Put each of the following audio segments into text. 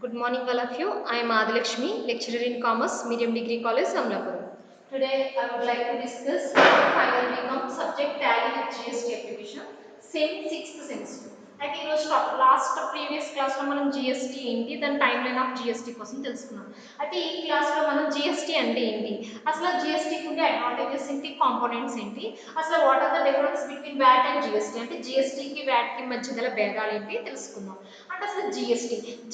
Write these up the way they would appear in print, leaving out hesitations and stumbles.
Good morning, all of you. I am Adilakshmi, lecturer in Commerce, Medium Degree College, Amlapuram. Today, I would like to discuss final BCom subject tally with GST application, same sixth semester. అయితే ఈరోజు last previous క్లాస్లో మనం GST ఏంటి దాని time line of GST కోసం తెలుసుకున్నాం. అయితే ఈ క్లాస్లో మనం జిఎస్టీ అంటే ఏంటి, అసలు జిఎస్టీకి ఉండే అడ్వాంటేజెస్ ఏంటి, కాంపోనెంట్స్ ఏంటి, అసలు what are the difference between VAT and GST, అంటే జిఎస్టీకి వ్యాట్కి మధ్య గల భేదాలు ఏంటి తెలుసుకుందాం. అంటే అసలు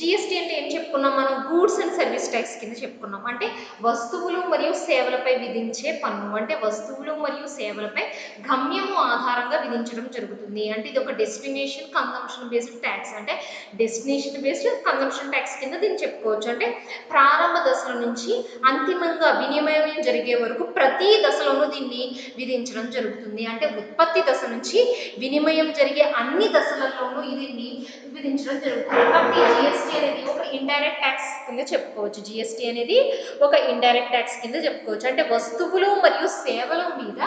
జిఎస్టీ అంటే ఏం చెప్పుకున్నాం మనం, గూడ్స్ అండ్ సర్వీస్ ట్యాక్స్ కింద చెప్పుకున్నాం. అంటే వస్తువులు మరియు సేవలపై విధించే పన్ను, అంటే వస్తువులు మరియు సేవలపై గమ్యము ఆధారంగా విధించడం జరుగుతుంది. అంటే ఇది ఒక డెస్టినేషన్ కన్సంప్షన్ బేస్డ్ ట్యాక్స్, అంటే డెస్టినేషన్ బేస్డ్ కన్సంప్షన్ ట్యాక్స్ కింద దీన్ని చెప్పుకోవచ్చు. అంటే ప్రారంభ దశల నుంచి అంతిమంగా వినిమయం జరిగే వరకు ప్రతి దశలోనూ దీన్ని విధించడం జరుగుతుంది. అంటే ఉత్పత్తి దశ నుంచి వినిమయం జరిగే అన్ని దశలలోనూ దీన్ని విధించడం జరుగుతుంది. కాబట్టి జిఎస్టీ అనేది ఒక ఇండైరెక్ట్ ట్యాక్స్ కింద చెప్పుకోవచ్చు. జిఎస్టీ అనేది ఒక ఇండైరెక్ట్ ట్యాక్స్ కింద చెప్పుకోవచ్చు. అంటే వస్తువులు మరియు సేవల మీద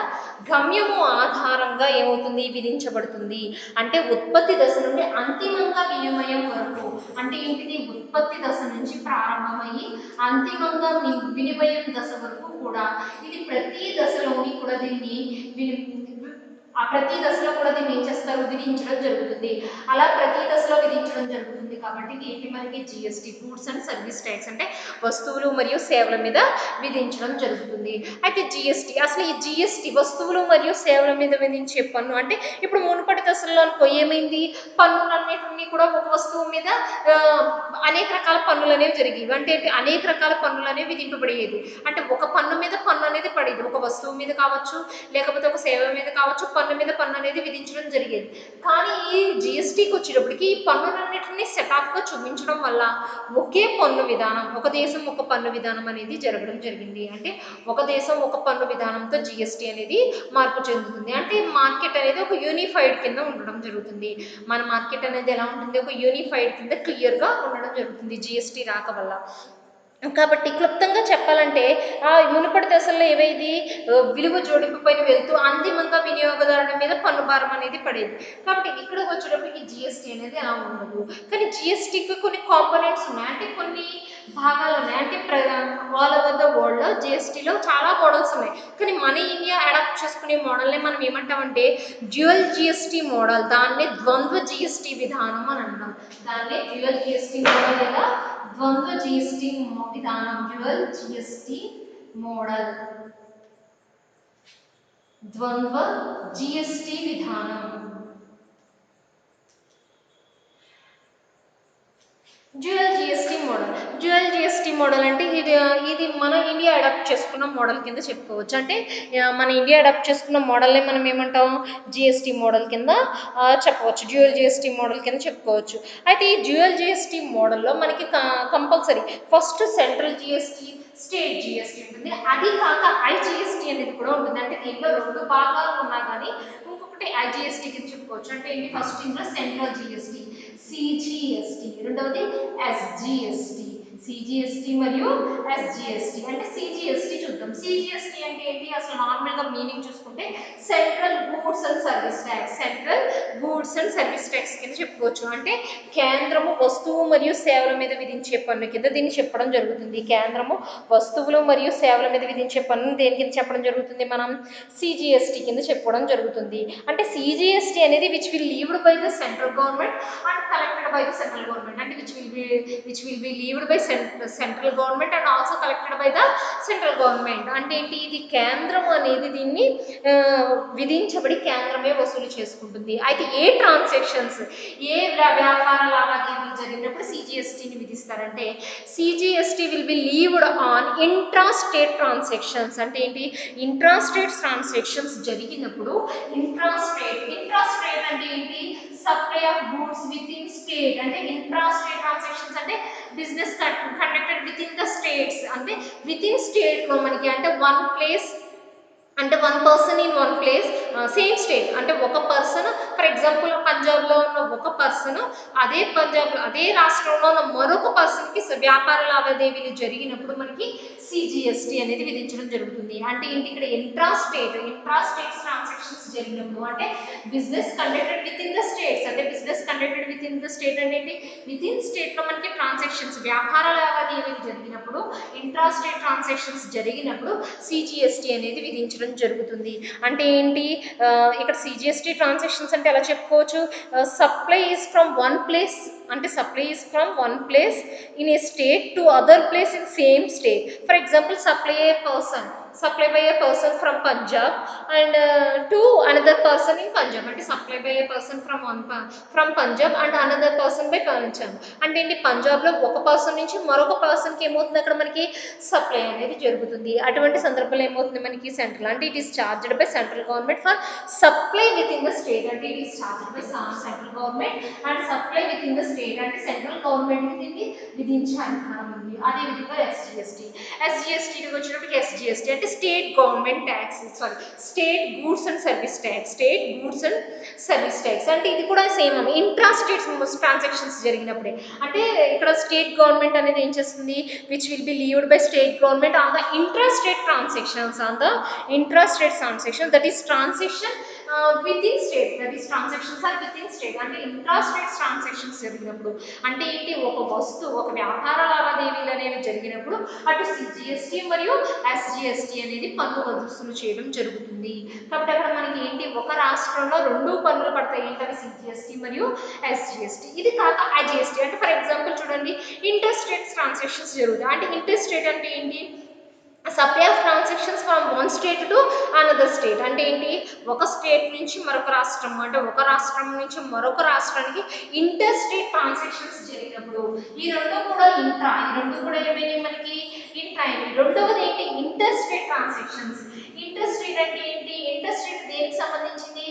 గమ్యము ఆధారంగా ఏమవుతుంది, విధించబడుతుంది. అంటే ఉత్పత్తి దశ నుండి అంతిమంగా వినిమయం వరకు, అంటే ఏంటిది, ఉత్పత్తి దశ నుంచి ప్రారంభమయ్యి అంతిమంగా వినిమయం దశ వరకు కూడా ఇది ప్రతి దశలోని కూడా దీన్ని ఆ ప్రతి దశలో కూడా దీన్ని ఏం చేస్తారు, విధించడం జరుగుతుంది. అలా ప్రతి దశలో విధించడం జరుగుతుంది కాబట్టి ఇది ఏంటి మనకి GST, goods and service tax, అంటే వస్తువులు మరియు సేవల మీద విధించడం జరుగుతుంది. అయితే జిఎస్టీ, అసలు ఈ జిఎస్టీ వస్తువులు మరియు సేవల మీద విధించే పన్ను, అంటే ఇప్పుడు మునుపటి దశల్లో అనుకో ఏమైంది, పన్నులన్నిటిని కూడా ఒక వస్తువు మీద అనేక రకాల పన్నులు అనేవి జరిగేవి. అంటే అనేక రకాల పన్నులు అనేవి విధింపబడేది. అంటే ఒక పన్ను మీద పన్ను అనేది పడేది, ఒక వస్తువు మీద కావచ్చు లేకపోతే ఒక సేవ మీద కావచ్చు, పన్ను మీద పన్ను అనేది విధించడం జరిగేది. కానీ ఈ జిఎస్టీకి వచ్చేటప్పటికి ఈ పన్నులన్నింటినీ సెటాప్గా చూపించడం వల్ల ఒకే పన్ను విధానం, ఒక దేశం ఒక పన్ను విధానం అనేది జరగడం జరిగింది. అంటే ఒక దేశం ఒక పన్ను విధానంతో జిఎస్టీ అనేది మార్పు చెందుతుంది. అంటే మార్కెట్ అనేది ఒక యూనిఫైడ్ కింద ఉండడం జరుగుతుంది. మన మార్కెట్ అనేది ఎలా ఉంటుంది, ఒక యూనిఫైడ్ కింద క్లియర్గా ఉండడం జరుగుతుంది జిఎస్టీ రాక వల్ల. కాబట్టి క్లుప్తంగా చెప్పాలంటే ఆ మునుపటి దశల్లో ఏవైది విలువ జోడింపు పైన వెళ్తూ అంతిమంగా వినియోగదారుల మీద పన్ను భారం అనేది పడేది. కాబట్టి ఇక్కడికి వచ్చేటప్పటికి జిఎస్టీ అనేది అలా ఉండదు. కానీ జిఎస్టీకి కొన్ని కాంపోనెంట్స్ ఉన్నాయి, అంటే కొన్ని భాగాలు ఉన్నాయి. అంటే ఆల్ ఓవర్ ద వరల్డ్లో జిఎస్టీలో చాలా మోడల్స్ ఉన్నాయి. కానీ మన ఇండియా అడాప్ట్ చేసుకునే మోడల్ని మనం ఏమంటామంటే డ్యూయల్ జిఎస్టీ మోడల్, దాన్నే ద్వంద్వ జిఎస్టీ విధానం అని అంటాం. దాన్నే డ్యూయల్ జిఎస్టీ మోడల్ లేదా ద్వంద్వ జిఎస్టీ విధానం, డ్యూయల్ జిఎస్టీ మోడల్, ద్వంద్వ జిఎస్టీ విధానం. డ్యూయల్ జిఎస్టీ మోడల్ అంటే ఇది మన ఇండియా అడాప్ట్ చేసుకున్న మోడల్ కింద చెప్పుకోవచ్చు. అంటే మన ఇండియా అడాప్ట్ చేసుకున్న మోడల్ని మనం ఏమంటాం, జిఎస్టీ మోడల్ కింద చెప్పవచ్చు, డ్యూయల్ జిఎస్టీ మోడల్ కింద చెప్పుకోవచ్చు. అయితే ఈ డ్యూయల్ జిఎస్టీ మోడల్లో మనకి compulsory first central GST, state GST ఉంటుంది. అది కాక ఐజిఎస్టీ అనేది కూడా ఉంటుంది. అంటే దీంట్లో రెండు భాగాలు ఉన్నా కానీ ఇంకొకటి ఐజిఎస్టీ కింద చెప్పుకోవచ్చు. అంటే ఏంటి, ఫస్ట్ ఇందులో సెంట్రల్ జిఎస్టీ, సిజిఎస్టీ, రెండవది ఎస్జిఎస్టీ. సిజిఎస్టీ మరియు ఎస్జిఎస్టీ. అంటే సిజిఎస్టీ చూద్దాం. సిజిఎస్టీ అంటే ఏంటి, అసలు నార్మల్గా మీనింగ్ చూసుకుంటే central goods and service tax, central goods and service tax కింద చెప్పుకోవచ్చు. అంటే కేంద్రము వస్తువు మరియు సేవల మీద విధించే పన్ను కింద దీన్ని చెప్పడం జరుగుతుంది. కేంద్రము వస్తువులు మరియు సేవల మీద విధించే పన్ను దేని కింద చెప్పడం జరుగుతుంది, మనం సిజిఎస్టీ కింద చెప్పుకోవడం జరుగుతుంది. అంటే సిజిఎస్టీ అనేది which will levied by the central government and collected by the central government, and which will be levied by central government and also collected by the central government. అంటే ఏంటి, ఇది కేంద్రం అనేది దీన్ని విధించబడి కేంద్రమే వసూలు చేసుకుంటుంది. అయితే ఏ ట్రాన్సాక్షన్స్, ఏ వ్యాపార లావాదేవీలు జరిగినప్పుడు సిజిఎస్టీని విధిస్తారంటే CGST will be levied on intra state transactions. అంటే ఏంటి, ఇంట్రా స్టేట్ ట్రాన్సాక్షన్స్ జరిగినప్పుడు ఇంట్రా స్టేట్ అంటే ఏంటి, supply of goods within state. అంటే ఇంట్రా స్టేట్ ట్రాన్సాక్షన్స్ అంటే business conducted within the states, అంటే విత్ ఇన్ స్టేట్ లో మనకి, అంటే వన్ ప్లేస్, అంటే one person in one place, same state. అంటే ఒక పర్సన్, ఫర్ ఎగ్జాంపుల్ పంజాబ్లో ఉన్న ఒక పర్సన్ అదే రాష్ట్రంలో ఉన్న మరొక పర్సన్కి వ్యాపార లావాదేవీలు జరిగినప్పుడు మనకి సిజిఎస్టి అనేది విధించడం జరుగుతుంది. అంటే ఏంటి ఇక్కడ ఇంట్రా స్టేట్ ట్రాన్సాక్షన్స్ జరిగినప్పుడు అంటే business conducted within the states అంటే business conducted within the state అంటే ఏంటి విత్ ఇన్ స్టేట్ లో మనకి ట్రాన్సాక్షన్స్ వ్యాపార లావాదేవీలు జరిగినప్పుడు ఇంట్రా స్టేట్ ట్రాన్సాక్షన్స్ జరిగినప్పుడు సిజిఎస్టి అనేది విధించడం జరుగుతుంది. అంటే ఏంటి ఇక్కడ సిజిఎస్టి ట్రాన్సాక్షన్స్ అంటే ఎలా చెప్పుకోవచ్చు supply is from one place అంటే supply is from one place in a state to other place in same state. For example supply by a person from Punjab and to another person in Punjab అంటే supply by a person from Punjab and another person by Punjab అంటే ఏంటి పంజాబ్ లో ఒక person నుంచి మరొక person కి ఏమవుతుంది అక్కడ మనకి సప్లై అనేది జరుగుతుంది. అటువంటి సందర్భంలో ఏమవుతుంది మనకి సెంట్రల్ అంటే it is charged by central government for supply within the state అంటే it is charged by central government and supply within the state అంటే సెంట్రల్ గవర్నమెంట్ దీన్ని విధించే అధికారం ఉంది. అదే విధంగా ఎస్జిఎస్టీకి వచ్చినప్పుడు ఎస్జిఎస్టీ అంటే state government tax state goods and service tax అంటే ఇది కూడా సేమ్ అని ఇంట్రా స్టేట్ ట్రాన్సాక్షన్స్ జరిగినప్పుడే అంటే ఇక్కడ స్టేట్ గవర్నమెంట్ అనేది ఏం చేస్తుంది which will be levied by state government on the intra state transaction that is transaction within state transactions or within state అంటే ఇంట్రా స్టేట్ ట్రాన్సాక్షన్స్ జరిగినప్పుడు అంటే ఏంటి ఒక వ్యాపార లావాదేవీలు అనేవి జరిగినప్పుడు అటు సిజిఎస్టి మరియు ఎస్జిఎస్టి అనేది పన్ను వసూలు చేయడం జరుగుతుంది. కాబట్టి అక్కడ మనకి ఏంటి ఒక రాష్ట్రంలో రెండు పన్నులు పడతాయి ఏంటవి సిజిఎస్టి మరియు ఎస్జిఎస్టి. ఇది కాక ఐజిఎస్టి అంటే ఫర్ ఎగ్జాంపుల్ చూడండి ఇంటర్ స్టేట్ ట్రాన్సాక్షన్స్ జరుగుతాయి అంటే ఇంటర్ స్టేట్ అంటే ఏంటి supply of transactions from one state to another state అంటే ఏంటి ఒక స్టేట్ నుంచి మరొక రాష్ట్రం అంటే ఒక రాష్ట్రం నుంచి మరొక రాష్ట్రానికి ఇంటర్ స్టేట్ ట్రాన్సాక్షన్స్ జరిగినప్పుడు ఈ రెండు కూడా ఏమైనాయి మనకి ఇంట్రా రెండవది ఏంటి inter state transactions inter state అంటే ఏంటి ఇంటర్ స్టేట్ దేనికి సంబంధించింది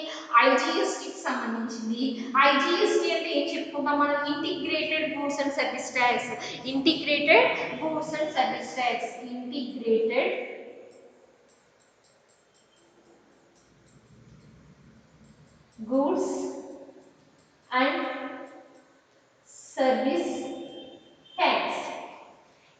ఐజిఎస్టికి సంబంధించింది. ఐజిఎస్టి అంటే ఏం చెప్పుకుంటాం మనం integrated goods and service tax integrated goods and service tax integrated goods and service tax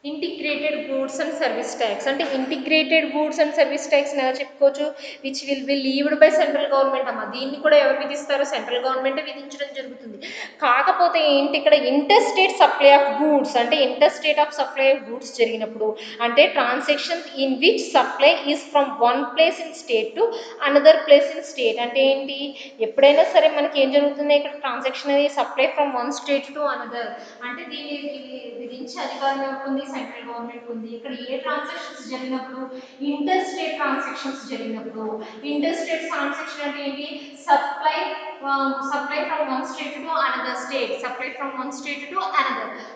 integrated goods and service tax అంటే integrated goods and service tax ఎలా చెప్పుకోవచ్చు which will be levied by central government అమ్మ దీన్ని కూడా ఎవరు విధిస్తారు central government విధించడం జరుగుతుంది. కాకపోతే ఏంటి ఇక్కడ inter state supply of goods అంటే inter state of supply of goods జరిగినప్పుడు అంటే transaction in which supply is from one place in state to another place in state అంటే ఏంటి ఎప్పుడైనా సరే మనకి ఏం జరుగుతుంది ఇక్కడ ట్రాన్సాక్షన్ అనేది supply from one state to another అంటే దీన్ని విధించే అధికారం ఎవరికి సెంట్రల్ గవర్నమెంట్ ఉంది. ఇక్కడ ఏ ట్రాన్సాక్షన్స్ జరిగినప్పుడు ఇంటర్ స్టేట్ ట్రాన్సాక్షన్స్ జరిగినప్పుడు ఇంటర్ స్టేట్ ట్రాన్సాక్షన్ అంటే ఏంటి supply from one state to another state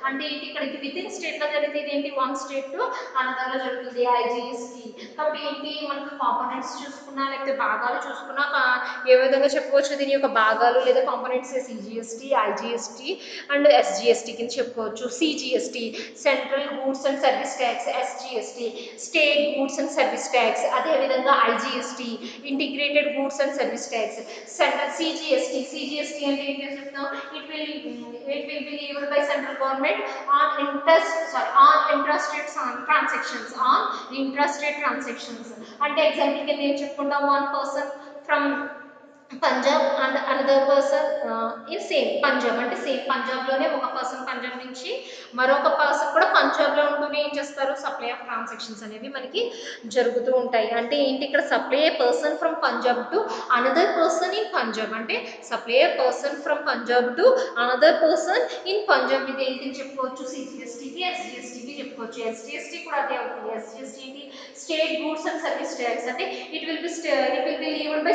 అంటే ఏంటి ఇక్కడ విత్ ఇన్ స్టేట్ లో జరిగితే ఇదేంటి వన్ స్టేట్ టు అనదర్ లో జరుగుతుంది ఐజిఎస్టి. కాబట్టి ఏంటి మనకు కాంపోనెంట్స్ చూసుకున్నా లేకపోతే భాగాలు చూసుకున్నా ఏ విధంగా చెప్పుకోవచ్చు దీని యొక్క భాగాలు లేదా components CGST IGST and SGST కింద చెప్పుకోవచ్చు. CGST central goods and service tax SGST state goods and service tax అదేవిధంగా IGST integrated goods and service tax central CGST అంటే ఏంటి చెప్తాం it will be levied by central government on intrastate transactions అంటే example కింద ఏం చెప్పుకుంటాం one person from Punjab and another person in same Punjab అంటే same Punjab లోనే ఒక పర్సన్ పంజాబ్ నుంచి మరొక పర్సన్ కూడా పంజాబ్ లో ఉంటూనే ఏం చేస్తారు సప్లై ఆఫ్ ట్రాన్సాక్షన్స్ అనేవి మనకి జరుగుతూ ఉంటాయి. అంటే ఏంటి ఇక్కడ supply a person from Punjab to another person in Punjab అంటే supply a person from Punjab to another person in Punjab ఇది ఏంటి చెప్పుకోవచ్చు సిజిఎస్టికి ఎస్జిఎస్టికి చెప్పుకోవచ్చు. ఎస్జిఎస్టి కూడా అదే అవుతుంది. ఎస్జిఎస్టి ఏంటి state goods and service tax అంటే it will be levied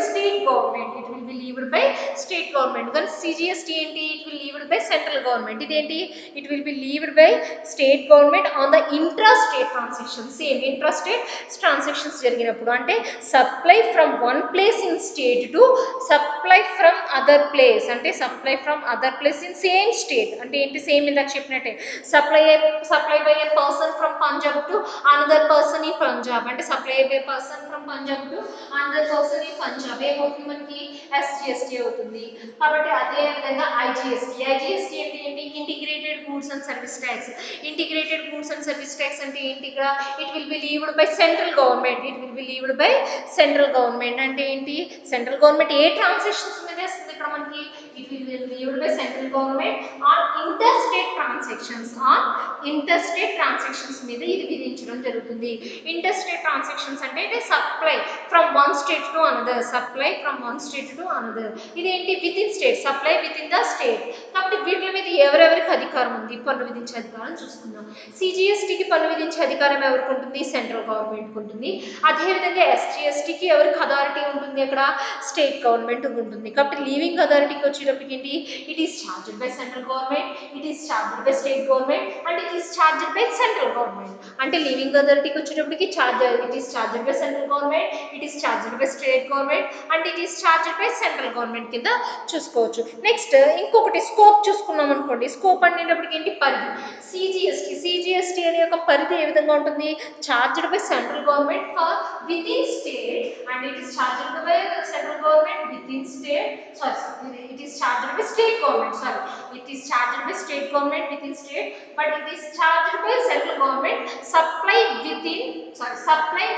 by state government కానీ సిజిఎస్టి ఏంటి it will levied by central government ఇదేంటి it will be levied by state government on the intra state transaction same intra state transactions జరిగినప్పుడు అంటే supply from one place in state to supply from other place అంటే supply from other place in same state అంటే ఏంటి same ఇందాక చెప్పినట్టే supply by a person from Punjab to another person in Punjab అంటే supply by person from Punjab to another person in Punjab ఏమవుతుంది మనకి SGST అవుతుంది. కాబట్టి అదే విధంగా ఐజిఎస్టి అంటే ఏంటి? Integrated goods and service tax. Integrated goods and service tax అంటే ఏంటి? ఇక్కడ it will be levied by central government. It will be levied by central government అంటే ఏంటి? సెంట్రల్ గవర్నమెంట్ ఏ ట్రాన్సాక్షన్స్ మీద వేస్తుంది ఇక్కడ మనకి? It will be levied by central government on interstate transactions మీద ఇది విధించడం జరుగుతుంది. ఇంటర్స్టేట్ ట్రాన్సాక్షన్స్ అంటే supply from one state to another. Supply from one state to another. ఇదేంటి? Within state. Supply within the state. కాబట్టి వీటి మీద ఎవరెవరికి అధికారం ఉంది? పన్ను విధించే అధికారం చూసుకుందాం. సిజిఎస్టికి పన్ను విధించే అధికారం ఎవరికి ఉంటుంది? సెంట్రల్ గవర్నమెంట్ ఉంటుంది. అదేవిధంగా ఎస్జిఎస్టికి ఎవరికి అథారిటీ ఉంటుంది? అక్కడ స్టేట్ గవర్నమెంట్ ఉంటుంది. కాబట్టి లీవింగ్ అథారిటీకి వచ్చేటప్పటికి ఏంటి? It is charged by central government, it is charged by state government and it is charged by central government. అంటే లీవింగ్ అథారిటీకి వచ్చేటప్పటికి it is charged by central government, it is charged by state government and it is charged by central government కింద చూసుకోవచ్చు. Next ఇంకొకటి scope చూసుకున్నాం అనుకోండి. Scope అనేటప్పటికి ఏంటి? పరిధి. సిజిఎస్టి అనే యొక్క పరిధి ఏ విధంగా ఉంటుంది? Charged by central government for with in state and it is charged by central government with in state. It is charged by state government. It is charged by state government within state, but it is charged by central government. Supply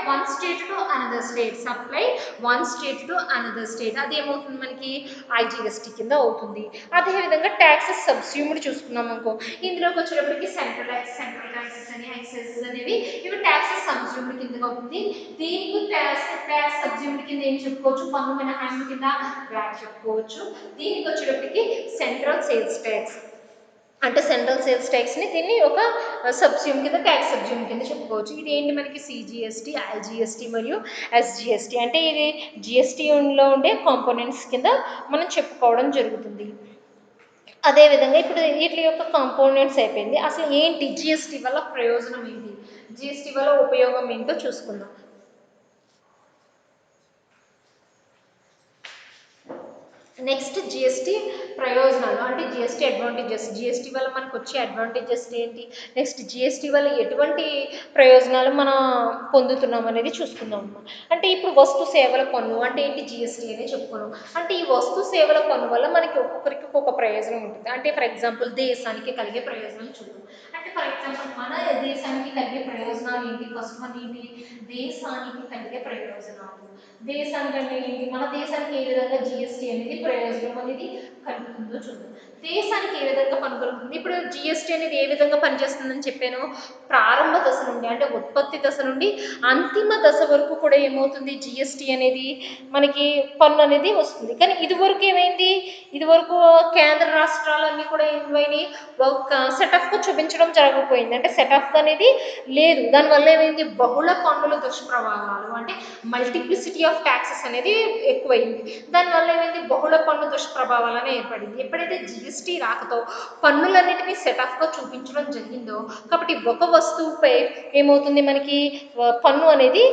one state to another state. Supply one state to another state. అది ఏమవుతుంది మనకి? IGST కింద అవుతుంది. అదే విధంగా taxes subsumed చూసుకున్నాం అనుకో. ఇందులోకి వచ్చేటప్పటికి సెంట్రల్ ట్యాక్సెస్ అని ఎక్సైజెస్ అనేవి ఇవి ట్యాక్సెస్ సబ్స్యూమ్డ్ కింద అవుతుంది. దీనికి ట్యాక్స్ సబ్స్యూమ్డ్ కింద ఏం చెప్పుకోవచ్చు? పన్ను మినహాయింపు కింద వ్యాట్ చెప్పుకోవచ్చు. దీనికి వచ్చేటప్పటికి సెంట్రల్ సేల్స్ ట్యాక్స్ అంటే సెంట్రల్ సేల్స్ ట్యాక్స్ని దీన్ని ఒక సబ్స్యూమ్ కింద ట్యాక్స్ సబ్స్యూమ్ కింద చెప్పుకోవచ్చు. ఇది ఏంటి మనకి? సిజిఎస్టి, ఐజిఎస్టి మరియు ఎస్జిఎస్టి అంటే ఇది జిఎస్టీలో ఉండే కాంపోనెంట్స్ కింద మనం చెప్పుకోవడం జరుగుతుంది. అదేవిధంగా ఇప్పుడు వీటి యొక్క కాంపోనెంట్స్ అయిపోయింది. అసలు ఏంటి జిఎస్టి వల్ల ప్రయోజనం ఏంటి? జిఎస్టి వల్ల ఉపయోగం ఏంటో చూసుకుందాం. నెక్స్ట్ జిఎస్టి ప్రయోజనాలు అంటే జిఎస్టి అడ్వాంటేజెస్. జిఎస్టి వల్ల మనకు వచ్చే అడ్వాంటేజెస్ ఏంటి? నెక్స్ట్ జిఎస్టి వల్ల ఎటువంటి ప్రయోజనాలు మనం పొందుతున్నాం అనేది చూసుకుందాం. అంటే ఇప్పుడు వస్తు సేవల పన్ను అంటే ఏంటి? జిఎస్టి అనే చెప్పుకున్నాం. అంటే ఈ వస్తు సేవల పన్ను వల్ల మనకి ఒక్కొక్కరికి ఒక్కొక్క ప్రయోజనం ఉంటుంది. అంటే ఫర్ ఎగ్జాంపుల్ దేశానికి కలిగే ప్రయోజనం చూద్దాం. అంటే ఫర్ ఎగ్జాంపుల్ మన దేశానికి కలిగే ప్రయోజనాలు ఏంటి? ఫస్ట్ వన్ ఏంటి? దేశానికి కలిగే ప్రయోజనాలు. దేశానికంటే ఏంటి? మన దేశానికి ఏ విధంగా జిఎస్టి అనేది ప్రయోజనం అనేది కలుగుతుందో చూద్దాం. దేశానికి ఏ విధంగా పని కలుగుతుంది? ఇప్పుడు జిఎస్టి అనేది ఏ విధంగా పనిచేస్తుందని చెప్పాను? ప్రారంభ దశ నుండి అంటే ఉత్పత్తి దశ నుండి అంతిమ దశ వరకు కూడా ఏమవుతుంది? జిఎస్టి అనేది మనకి పన్ను అనేది వస్తుంది. కానీ ఇదివరకు ఏమైంది? ఇదివరకు కేంద్ర రాష్ట్రాలన్నీ కూడా ఏమైనాయి? ఒక సెటప్ చూపించడం జరగకపోయింది. అంటే సెటప్ అనేది లేదు. దానివల్ల ఏమైంది? బహుళ పన్నుల దుష్ప్రభావాలు అంటే మల్టిప్లిసిటీ ఆఫ్ ట్యాక్సెస్ అనేది ఎక్కువైంది. దానివల్ల ఏమైంది? బహుళ పన్ను దుష్ప్రభావాలనే ఏర్పడింది. ఎప్పుడైతే జిఎస్టి రాకతో పన్నులన్నిటినీ సెటఫ్గా చూపించడం జరిగిందో కాబట్టి ఒక వస్తువుపై ఏమవుతుంది మనకి? పన్ను అనేది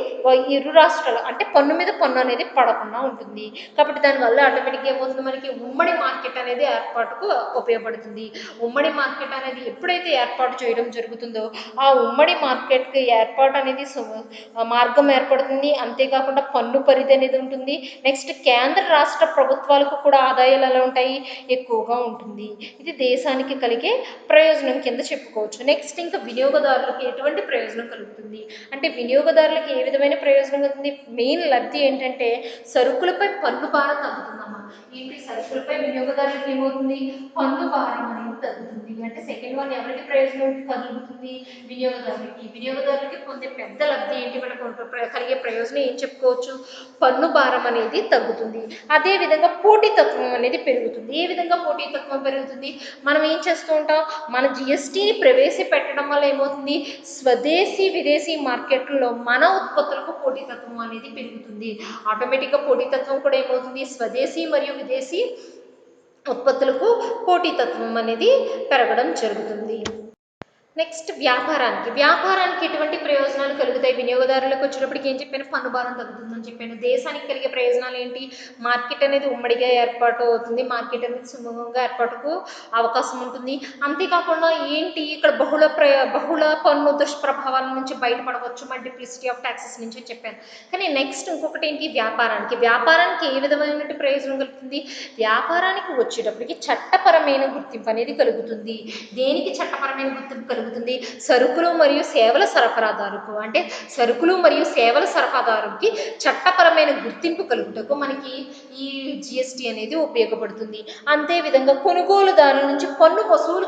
ఇరు రాష్ట్రాలు అంటే పన్ను మీద పన్ను అనేది పడకుండా ఉంటుంది. కాబట్టి దానివల్ల ఆటోమేటిక్గా ఏమవుతుంది మనకి? ఉమ్మడి మార్కెట్ అనేది ఏర్పాటుకు ఉపయోగపడుతుంది. ఉమ్మడి మార్కెట్ అనేది ఎప్పుడైతే ఏర్పాటు చేయడం జరుగుతుందో ఆ ఉమ్మడి మార్కెట్కి ఏర్పాటు అనేది మార్గం ఏర్పడుతుంది. అంతేకాకుండా పన్ను పరిధి అనేది ఉంటుంది. నెక్స్ట్ కేంద్ర రాష్ట్ర ప్రభుత్వాలకు కూడా ఆదాయాలు ఎలా ఉంటాయి? ఎక్కువగా ఉంటుంది. ఇది దేశానికి కలిగే ప్రయోజనం కింద చెప్పుకోవచ్చు. నెక్స్ట్ ఇంకా వినియోగదారులకు ఎటువంటి ప్రయోజనం కలుగుతుంది అంటే వినియోగదారులకు ఏ విధమైన ప్రయోజనం కలుగుతుంది? మెయిన్ లబ్ధి ఏంటంటే సరుకులపై పన్ను భారం తగ్గుతుందమ్మా. ఏంటి? సరుకులపై వినియోగదారులకు ఏమవుతుంది? పన్ను భారం అనేది తగ్గుతుంది. అంటే సెకండ్ వన్ ఎవరికి ప్రయోజనం కలుగుతుంది? వినియోగదారులకి పొందే పెద్ద లబ్ధి ఏంటి? మనకు కలిగే ప్రయోజనం ఏం చెప్పుకోవచ్చు? పన్ను భారం అనేది తగ్గుతుంది. అదేవిధంగా పోటీతత్వం అనేది పెరుగుతుంది. ఏ విధంగా పోటీతత్వం పెరుగుతుంది? మనం ఏం చేస్తూ ఉంటాం? మన జిఎస్టిని ప్రవేశపెట్టడం వల్ల ఏమవుతుంది? స్వదేశీ విదేశీ మార్కెట్లలో మన ఉత్పత్తులకు పోటీతత్వం అనేది పెరుగుతుంది. ఆటోమేటిక్గా పోటీతత్వం కూడా ఏమవుతుంది? స్వదేశీ మరియు విదేశీ ఉత్పత్తులకు పోటీతత్వం అనేది పెరగడం జరుగుతుంది. నెక్స్ట్ వ్యాపారానికి ఎటువంటి ప్రయోజనాలు కలుగుతాయి? వినియోగదారులకు వచ్చేటప్పటికి ఏం చెప్పాను? పన్ను భారం తగ్గుతుందని చెప్పాను. దేశానికి కలిగే ప్రయోజనాలు ఏంటి? మార్కెట్ అనేది ఉమ్మడిగా ఏర్పాటు అవుతుంది. మార్కెట్ అనేది సుమూహంగా ఏర్పాటుకు అవకాశం ఉంటుంది. అంతేకాకుండా ఏంటి ఇక్కడ బహుళ పన్ను దుష్ప్రభావాల నుంచి బయటపడవచ్చు. మల్టిప్లిసిటీ ఆఫ్ ట్యాక్సెస్ నుంచి అని చెప్పాను. కానీ నెక్స్ట్ ఇంకొకటి ఏంటి? వ్యాపారానికి ఏ విధమైన ప్రయోజనం కలుగుతుంది? వ్యాపారానికి వచ్చేటప్పటికి చట్టపరమైన గుర్తింపు అనేది కలుగుతుంది. దేనికి చట్టపరమైన గుర్తింపు కలుగుతుంది? సరుకులు మరియు సేవల సరఫరాదారుకు, అంటే సరుకులు మరియు సేవల సరఫరాదారుకి చట్టపరమైన గుర్తింపు కలుగుటకు మనకి ఈ జిఎస్టి అనేది ఉపయోగపడుతుంది. అంతేవిధంగా కొనుగోలుదారు నుంచి పన్ను వసూలు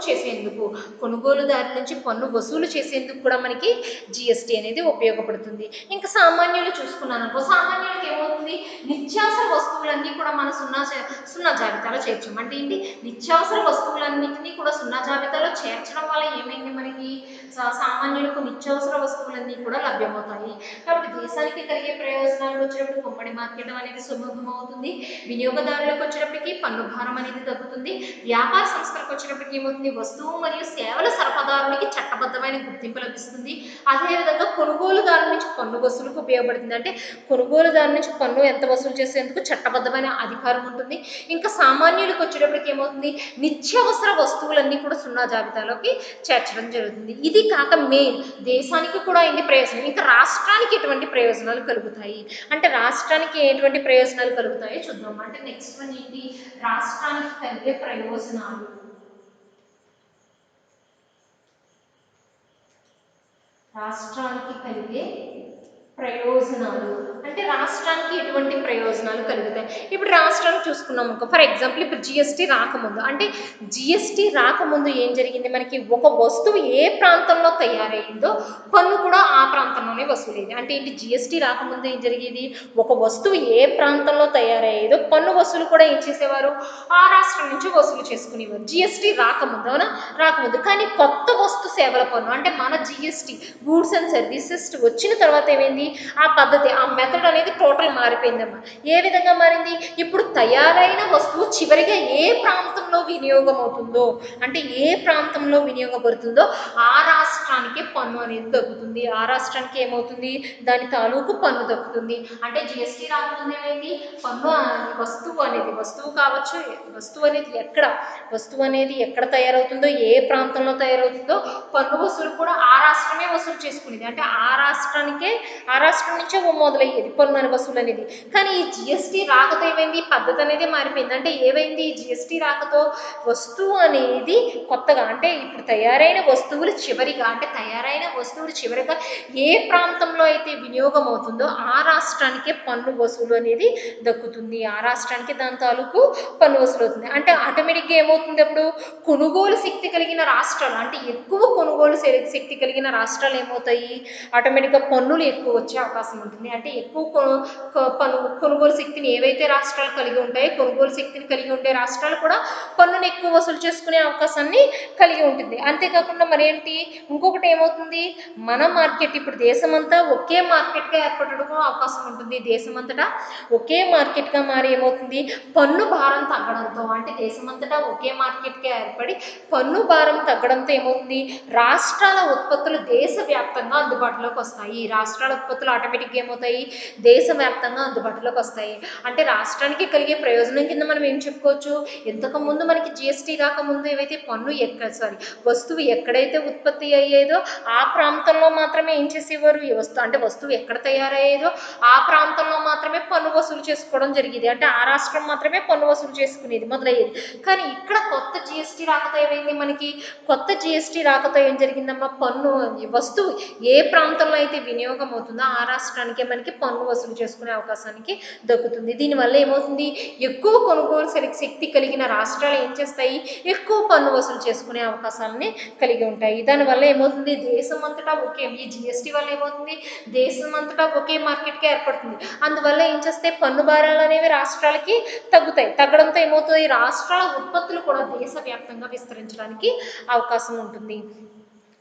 చేసేందుకు కూడా మనకి జిఎస్టి అనేది ఉపయోగపడుతుంది. ఇంకా సామాన్యులు చూసుకున్నాను అనుకో, సామాన్యులకు ఏమవుతుంది? నిత్యావసర వస్తువులన్నీ కూడా మన సున్నా జాబితాలో చేర్చాం. అంటే ఏంటి? నిత్యావసర వస్తువులన్నింటినీ కూడా సున్నా జాబితాలో చేర్చడం వల్ల ఏమైంది? మనకి సామాన్యులకు నిత్యావసర వస్తువులన్నీ కూడా లభ్యమవుతాయి. కాబట్టి దేశానికి కలిగే ప్రయోజనాలకు వచ్చేటప్పుడు ఉమ్మడి మార్కెట్ అనేది సులభం అవుతుంది. వినియోగదారులకు వచ్చేటప్పటికి పన్ను భారం అనేది తగ్గుతుంది. వ్యాపార సంస్థలకు వచ్చేటప్పటికి ఏమవుతుంది? వస్తువు మరియు సేవల సరఫరాదారునికి చట్టబద్ధమైన గుర్తింపు లభిస్తుంది. అదేవిధంగా కొనుగోలుదారు నుంచి పన్ను వసూలుకు ఉపయోగపడుతుంది. అంటే కొనుగోలుదారు నుంచి పన్ను ఎంత వసూలు చేసేందుకు చట్టబద్ధమైన అధికారం ఉంటుంది. ఇంకా సామాన్యులకు వచ్చేటప్పటికి ఏమవుతుంది? నిత్యావసర వస్తువులన్నీ కూడా సున్నా జాబితాలోకి చేర్చడం జరుగుతుంది. ఇది కాక మెయిన్ దేశానికి కూడా ఎన్ని ప్రయోజనం, ఇంకా రాష్ట్రానికి ఎటువంటి ప్రయోజనాలు కలుగుతాయి అంటే రాష్ట్రానికి ఎటువంటి ప్రయోజనాలు కలుగుతాయో చూద్దాం. అంటే నెక్స్ట్ వన్ ఏంటి? రాష్ట్రానికి కలిగే ప్రయోజనాలు. రాష్ట్రానికి కలిగే ప్రయోజనాలు అంటే రాష్ట్రానికి ఎటువంటి ప్రయోజనాలు కలుగుతాయి? ఇప్పుడు రాష్ట్రాన్ని చూసుకున్నాం అనుకో, ఫర్ ఎగ్జాంపుల్ ఇప్పుడు జిఎస్టీ రాకముందు, అంటే జిఎస్టీ రాకముందు ఏం జరిగింది? మనకి ఒక వస్తువు ఏ ప్రాంతంలో తయారైందో పన్ను కూడా ఆ ప్రాంతంలోనే వసూలేది. అంటే ఏంటి? జిఎస్టీ రాకముందు ఏం జరిగేది? ఒక వస్తువు ఏ ప్రాంతంలో తయారయ్యేదో పన్ను వసూలు కూడా ఏం చేసేవారు? ఆ రాష్ట్రం నుంచి వసూలు చేసుకునేవారు. జిఎస్టీ రాకముందు, అవునా? రాకముందు. కానీ కొత్త వస్తు సేవల పన్ను అంటే మన జిఎస్టీ గూడ్స్ అండ్ సర్వీసెస్ వచ్చిన తర్వాత ఏమైంది? ఆ పద్ధతి, ఆ మెథడ్ అనేది టోటల్ మారిపోయిందమ్మా. ఏ విధంగా మారింది? ఇప్పుడు తయారైన వస్తువు చివరిగా ఏ ప్రాంతంలో వినియోగం అవుతుందో, అంటే ఏ ప్రాంతంలో వినియోగపడుతుందో ఆ రాష్ట్రానికి పన్ను అనేది తగ్గుతుంది. ఆ రాష్ట్రానికి ఏమవుతుంది? దాని తాలూకు పన్ను తగ్గుతుంది. అంటే జిఎస్టీ రాకముందు ఏమైంది? పన్ను వస్తువు కావచ్చు, వస్తువు అనేది ఎక్కడ తయారవుతుందో, ఏ ప్రాంతంలో తయారవుతుందో పన్ను వసూలు కూడా ఆ రాష్ట్రమే వసూలు చేసుకునేది. అంటే ఆ రాష్ట్రం నుంచే మొదలయ్యేది పన్ను వసూలు అనేది. కానీ ఈ జిఎస్టీ రాకతో ఏమైంది? పద్ధతి అనేది మారిపోయింది. అంటే ఏమైంది? జిఎస్టీ రాకతో వస్తువు అనేది కొత్తగా, అంటే ఇప్పుడు తయారైన వస్తువులు చివరిగా ఏ ప్రాంతంలో అయితే వినియోగం అవుతుందో ఆ రాష్ట్రానికే పన్ను వసూలు అనేది దక్కుతుంది. ఆ రాష్ట్రానికి దాని తాలూకు పన్ను వసూలు అవుతుంది. అంటే ఆటోమేటిక్గా ఏమవుతుంది? అప్పుడు కొనుగోలు శక్తి కలిగిన రాష్ట్రాలు, అంటే ఎక్కువ కొనుగోలు శక్తి కలిగిన రాష్ట్రాలు ఏమవుతాయి? ఆటోమేటిక్గా పన్నులు ఎక్కువ వచ్చే అవకాశం ఉంటుంది. అంటే ఎక్కువ కొనుగోలు శక్తిని ఏవైతే రాష్ట్రాలు కలిగి ఉంటాయో, కొనుగోలు శక్తిని కలిగి ఉండే రాష్ట్రాలు కూడా పన్నును ఎక్కువ వసూలు చేసుకునే అవకాశాన్ని కలిగి ఉంటుంది. అంతేకాకుండా మరేంటి? ఇంకొకటి ఏమవుతుంది? మన మార్కెట్ ఇప్పుడు దేశమంతా ఒకే మార్కెట్గా ఏర్పడడానికి అవకాశం ఉంటుంది. దేశమంతటా ఒకే మార్కెట్గా మారి ఏమవుతుంది? పన్ను భారం తగ్గడంతో, అంటే దేశమంతటా ఒకే మార్కెట్గా ఏర్పడి పన్ను భారం తగ్గడంతో ఏమవుతుంది? రాష్ట్రాల ఉత్పత్తులు దేశవ్యాప్తంగా అందుబాటులోకి వస్తాయి. రాష్ట్రాల ఉత్పత్తులు ఆటోమేటిక్గా ఏమవుతాయి? దేశవ్యాప్తంగా అందుబాటులోకి వస్తాయి. అంటే రాష్ట్రానికి కలిగే ప్రయోజనం కింద మనం ఏం చెప్పుకోవచ్చు? ఇంతకుముందు మనకి జిఎస్టీ రాకముందు ఏవైతే వస్తువు ఎక్కడైతే ఉత్పత్తి అయ్యేదో ఆ ప్రాంతంలో మాత్రమే ఏం చేసేవారు? వస్తువు ఎక్కడ తయారయ్యేదో ఆ ప్రాంతంలో మాత్రమే పన్ను వసూలు చేసుకోవడం జరిగేది. అంటే ఆ రాష్ట్రం మాత్రమే పన్ను వసూలు చేసుకునేది మొదలయ్యేది. కానీ ఇక్కడ కొత్త జిఎస్టీ రాకతో ఏమైంది? కొత్త జిఎస్టీ రాకతో ఏం జరిగిందమ్మా? వస్తువు ఏ ప్రాంతంలో అయితే వినియోగం అవుతుందో ఆ రాష్ట్రానికే మనకి పన్ను వసూలు చేసుకునే అవకాశానికి దక్కుతుంది. దీనివల్ల ఏమవుతుంది? ఎక్కువ కొనుగోలు శక్తి కలిగిన రాష్ట్రాలు ఏం చేస్తాయి? ఎక్కువ పన్ను వసూలు చేసుకునే అవకాశాలని కలిగి ఉంటాయి. దానివల్ల ఏమవుతుంది? ఈ జిఎస్టీ వల్ల ఏమవుతుంది? దేశమంతటా ఒకే మార్కెట్గా ఏర్పడుతుంది. అందువల్ల ఏం చేస్తే పన్ను భారాలు అనేవి రాష్ట్రాలకి తగ్గుతాయి. తగ్గడంతో ఏమవుతుంది? రాష్ట్రాల ఉత్పత్తులు కూడా దేశవ్యాప్తంగా విస్తరించడానికి అవకాశం ఉంటుంది.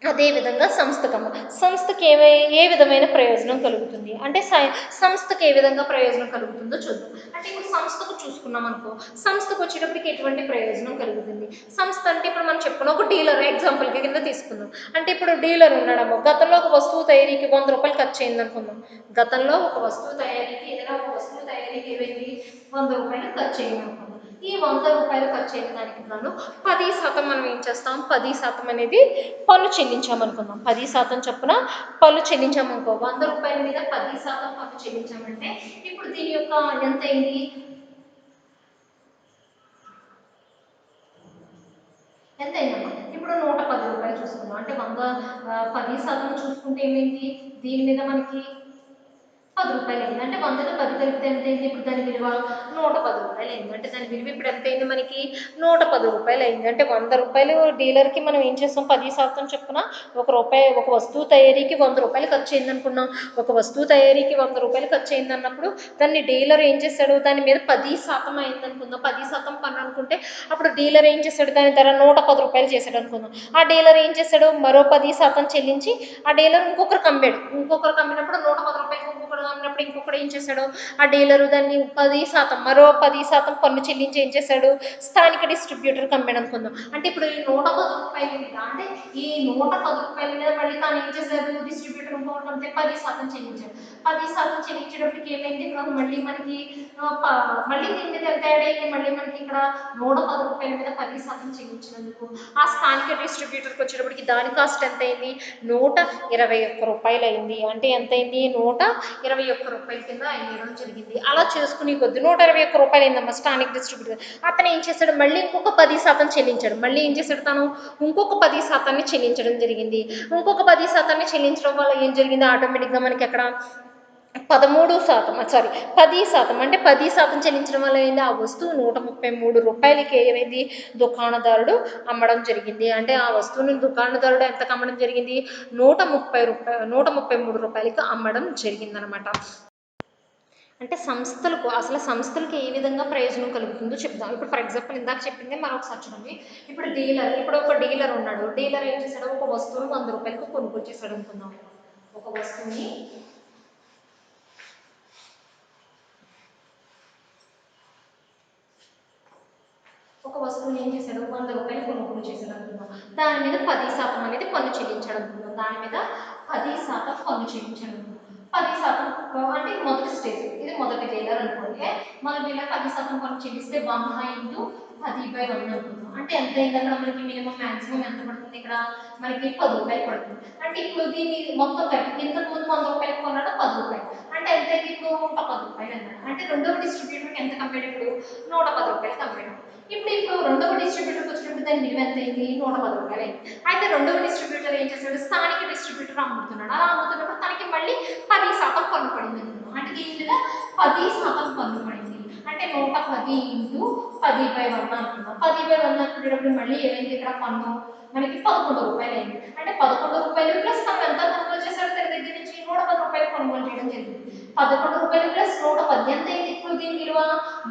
అదేవిధంగా సంస్థకి ఏ విధమైన ప్రయోజనం కలుగుతుంది అంటే సంస్థకి ఏ విధంగా ప్రయోజనం కలుగుతుందో చూద్దాం. అంటే ఇప్పుడు సంస్థకు చూసుకున్నాం అనుకో, సంస్థకు వచ్చేటప్పటికి ఎటువంటి ప్రయోజనం కలుగుతుంది. సంస్థ అంటే ఇప్పుడు మనం చెప్పుకున్న ఒక డీలర్ ఎగ్జాంపుల్ కింద తీసుకుందాం. అంటే ఇప్పుడు డీలర్ ఉన్నాడమ్మో, గతంలో ఒక వస్తువు తయారీకి 100 రూపాయలు ఖర్చు అయింది అనుకుందాం. గతంలో ఒక వస్తువు తయారీకి ఏదైనా ఒక వస్తువు తయారీకి ఏమైంది, 100 రూపాయలు ఖర్చు అయింది అనుకుందాం. ఈ 100 రూపాయలు ఖర్చు అయిన దానికి గాను 10% మనం ఏం చేస్తాం, 10% అనేది పన్ను చెల్లించామనుకుందాం. 10% చొప్పున పన్ను చెల్లించామనుకో, 100 రూపాయల మీద 10% పన్ను చెల్లించామంటే ఇప్పుడు దీని యొక్క ఎంత అయింది, ఎంత అయిందమ్మా, ఇప్పుడు 110 రూపాయలు చూసుకుందాం. అంటే 10% చూసుకుంటే ఏమైంది, దీని మీద మనకి 10 రూపాయలు అయింది. అంటే 100లో 10 కలిపితే ఎంత అయింది, ఇప్పుడు దాని విలువ 110 రూపాయలు అయింది. అంటే దాని విలువ ఇప్పుడు ఎంత అయింది మనకి, 110 రూపాయలు అయింది. అంటే 100 రూపాయలు డీలర్కి మనం ఏం చేస్తాం, 10% చొప్పున ఒక వస్తువు తయారీకి 100 రూపాయలు ఖర్చు అయింది అనుకున్నాం. ఒక వస్తువు తయారీకి 100 రూపాయలు ఖర్చు అయింది అన్నప్పుడు దాన్ని డీలర్ ఏం చేశాడు, దాని మీద 10% అయింది అనుకుందాం. 10% పన్ను అనుకుంటే అప్పుడు డీలర్ ఏం చేశాడు, దాని ధర 110 రూపాయలు చేశాడు అనుకుందాం. ఆ డీలర్ ఏం చేశాడు, మరో 10% చెల్లించి ఆ డీలర్ ఇంకొకరికి అమ్మాడు. ఇంకొకరికి అమ్మినప్పుడు 110 రూపాయలకి ఇంకొకరు అమ్మినప్పుడు ఇంకొకడు ఏం చేశాడు, ఆ డీలరు దాన్ని 10% మరో 10% పన్ను చెల్లించి ఏం చేశాడు, స్థానిక డిస్ట్రిబ్యూటర్కి అమ్మాడు అనుకుందాం. అంటే ఇప్పుడు ఈ 110 రూపాయల మీద, అంటే ఈ 110 రూపాయల మీద మళ్ళీ తాను ఏం చేశాడు, డిస్ట్రిబ్యూటర్ ఇంకొకటి అంతే 10% చెల్లించాడు. 10% చెల్లించేటప్పటికి ఏమైంది, ఇక్కడ మళ్ళీ మనకి మళ్ళీ దీని మీద ఎంత యాడ్ అయ్యింది, మళ్ళీ మనకి ఇక్కడ 110 రూపాయల మీద 10% చెల్లించినందుకు ఆ స్థానిక డిస్ట్రిబ్యూటర్కి వచ్చేటప్పటికి దాని కాస్ట్ ఎంత అయింది, 121 రూపాయలు అయింది. అంటే ఎంత అయింది, 121 రూపాయల కింద అయ్యడం జరిగింది. అలా చేసుకుని కొద్ది 121 రూపాయలు అయిందమ్మా స్థానిక డిస్ట్రిబ్యూటర్. అతను ఏం చేశాడు, మళ్ళీ ఇంకొక 10% చెల్లించాడు. మళ్ళీ ఏం చేశాడు, తను ఇంకొక 10% చెల్లించడం జరిగింది. ఇంకొక 10% చెల్లించడం వల్ల ఏం జరిగింది, ఆటోమేటిక్గా మనకి అక్కడ 10% అంటే 10% చెల్లించడం వల్ల ఏంది, ఆ వస్తువు 133 రూపాయలకి ఏమైంది, దుకాణదారుడు అమ్మడం జరిగింది. అంటే ఆ వస్తువుని దుకాణదారుడు ఎంతకు అమ్మడం జరిగింది, 133 రూపాయలకి అమ్మడం జరిగిందనమాట. అంటే సంస్థలకు ఏ విధంగా ప్రయోజనం కలుగుతుందో చెప్దాం. ఇప్పుడు ఫర్ ఎగ్జాంపుల్ ఇందాక చెప్పింది మనం ఒకసారి చూడండి. ఇప్పుడు ఒక డీలర్ ఉన్నాడు. డీలర్ ఏం చేశాడు, ఒక వస్తువును 100 రూపాయలకు కొనుగోలు చేశాడు అనుకుందాం. ఒక వస్తువుని ఏం చేశాడు, 100 రూపాయలు కొనుగోలు చేశాడు అనుకుందాం. దాని మీద 10% అనేది పన్ను చెల్లించాడు అనుకుందాం. దాని మీద 10% పన్ను చెల్లించాడు అనుకుందాం. 10% అంటే మొదటి స్టేజ్, ఇది మొదటి డీలర్ అనుకోండి. మన డీలర్ 10% పన్ను చెల్లిస్తే 100 ఇంటూ 10/100 అనుకుందాం. అంటే ఎంత అయింది, అక్కడ మనకి మినిమం మాక్సిమం ఎంత పడుతుంది, ఇక్కడ మనకి 10 రూపాయలు పడుతుంది. అంటే ఇప్పుడు దీన్ని మొత్తం కలిపి ఇంతకు ముందు 100 రూపాయలు కొన్నాడు 10 రూపాయలు, అంటే ఎంత అయింది, ఇప్పుడు 110 రూపాయలు అన్నాడు. అంటే రెండవ డిస్ట్రిబ్యూటర్కి ఎంత కంపేర్, ఇప్పుడు 110 రూపాయలు కంపేర్. ఇప్పుడు రెండవ డిస్ట్రిబ్యూటర్కి వచ్చినప్పుడు దాని విలువ ఎంత అయింది, 110 రూపాయలు అయింది. అయితే రెండవ డిస్ట్రిబ్యూటర్ ఏం చేస్తాడు, స్థానిక డిస్ట్రిబ్యూటర్ అమ్ముతున్నాడు. అలా అమ్ముతున్నప్పుడు తనకి మళ్ళీ 10% పన్ను పడింది అనుకున్నాం. అంటే దీని మీద 10% పన్ను పడింది. అంటే 110 ఇంటూ 10/100 అనుకున్నాం. 10/100 అనుకునేటప్పుడు మళ్ళీ ఏమైంది, ఇక్కడ పన్ను మనకి 11 రూపాయలు అయింది. అంటే 11 రూపాయలు ప్లస్ మనం ఎంత కొనుగోలు చేశాడో తన దగ్గర నుంచి 110 రూపాయలు కొనుగోలు చేయడం జరిగింది. 11 రూపాయలు ప్లస్ 110 ఎంత అయింది, ఇప్పుడు దీని విలువ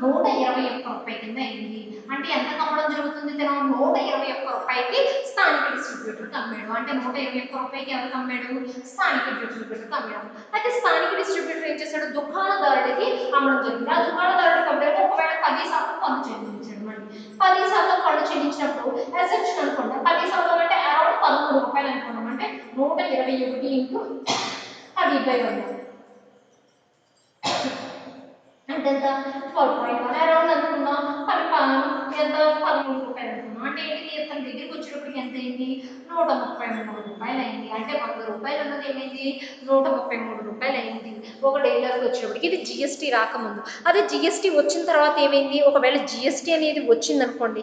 121 రూపాయల కింద అయింది. అంటే ఎంత అమ్మడం జరుగుతుంది, తను 121 రూపాయలకి స్థానిక డిస్ట్రిబ్యూటర్కి అమ్మాడు. అంటే 121 రూపాయలకి ఎవరికి అమ్మాడు, స్థానిక డిస్ట్రిబ్యూటర్కి అమ్మాడు. అయితే స్థానిక డిస్ట్రిబ్యూటర్ ఏం చేశాడు, దుకాణదారుడికి అమ్మడం జరిగింది. ఆ దుకాణదారుడికి అమ్మడం ఒకవేళ 10% పన్ను చెల్లించాడు. మళ్ళీ 10% పన్ను చెల్లించినప్పుడు అసెప్షన్ అనుకోండి, 10% అంటే అరౌండ్ 13 రూపాయలు అనుకున్నాం. అంటే 121 ఇంటూ 10/100 అంటే ఎంత, 12.1 అరౌండ్ అనుకున్నాం. ఎంత 13 రూపాయలు అనుకున్నాం. అంటే ఏంటి, తన దగ్గరికి వచ్చేటప్పటికి ఎంత అయింది, 133 రూపాయలు అయింది. అంటే 100 రూపాయలు అన్నది ఏమైంది, 133 రూపాయలు అయింది ఒక డీలర్కి వచ్చేటప్పటికి. ఇది జిఎస్టీ రాకముందు. అదే జిఎస్టీ వచ్చిన తర్వాత ఏమైంది, ఒకవేళ జిఎస్టీ అనేది వచ్చిందనుకోండి,